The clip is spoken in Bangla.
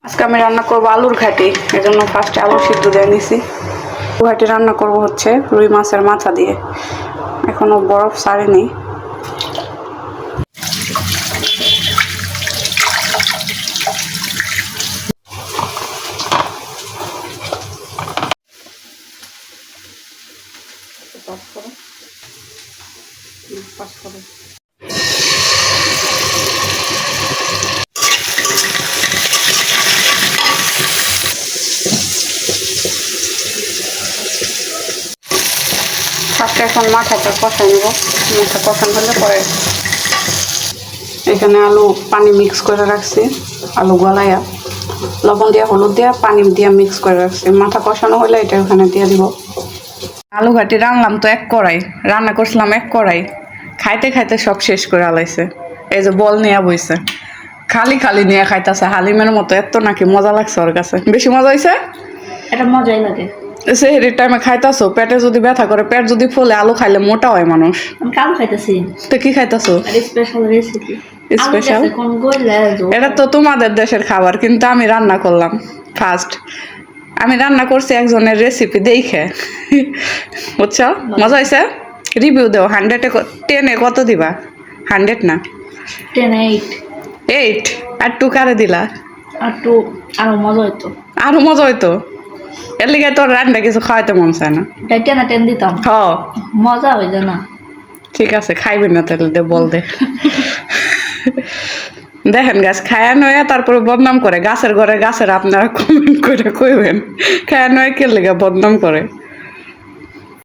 আজকে আমি রান্না করবো আলুর ঘাটি। এজন্য ফার্স্টে আলু সিদ্ধ দিয়ে নিছি। ঘাটি রান্না করব হচ্ছে রুই মাছের মাথা দিয়ে। এখনো বরফ ছাড়েনি। ফার্স্টে এখন মাথাটা কষাই নেব। মাথা কষানো হলে পরে এখানে আলু পানি মিক্স করে রাখছি। আলু গলাইয়া লবণ দিয়া হলুদ দিয়া পানি দিয়া মিক্স করে রাখছি। মাথা কষানো হলে এটা ওখানে দিয়ে দিব। আলু ঘাটি রান্নাম তো এক কড়াই, রান্না করছিলাম এক কড়াই। খাইতে খাইতে সব শেষ করে আলাইছে। এই যে বল নিয়ে বইছে, খালি খালি নিয়ে খাইতেছে হালিমের মতো। এত নাকি মজা লাগছে ওর কাছে। বেশি মজা হয়েছে। এটা মজাই লাগে। সেহেরির টাইমে খাইতাছো, পেটে যদি ব্যথা করে, পেট যদি ফুলে, আলু খাইলে মোটা হয় মানুষ। আমি কাল খাইতেছি। তো কি খাইতাছো? Special recipe. স্পেশাল? কোন গইলা এটা তো তোমাদের দেশের খাবার, কিন্তু আমি রান্না করলাম ফার্স্ট। আমি রান্না করছি একজনের রেসিপি দেখে, বুঝছো? মজা হয়েছে? রিভিউ দাও। 100-এ 10-এ কত দিবা? 100 না 10 8 8। আর টু কারে দিলা? আর তো আরো মজা হইতো। আরো মজা হইতো। এর লিগে তোর রান্না কিছু খাওয়াইতে মন চায় না। 10 দিতাম। হ, মজা হইতো না। ঠিক আছে, খাইবেন না তাহলে দে, বল দে। দেখেন গাছ খায়া নয়া তারপরে বদনাম করে। গাছের ঘরে গাছের আপনারা কমেন্ট করে কইবেন খায়া নয় কে লেগে বদনাম করে।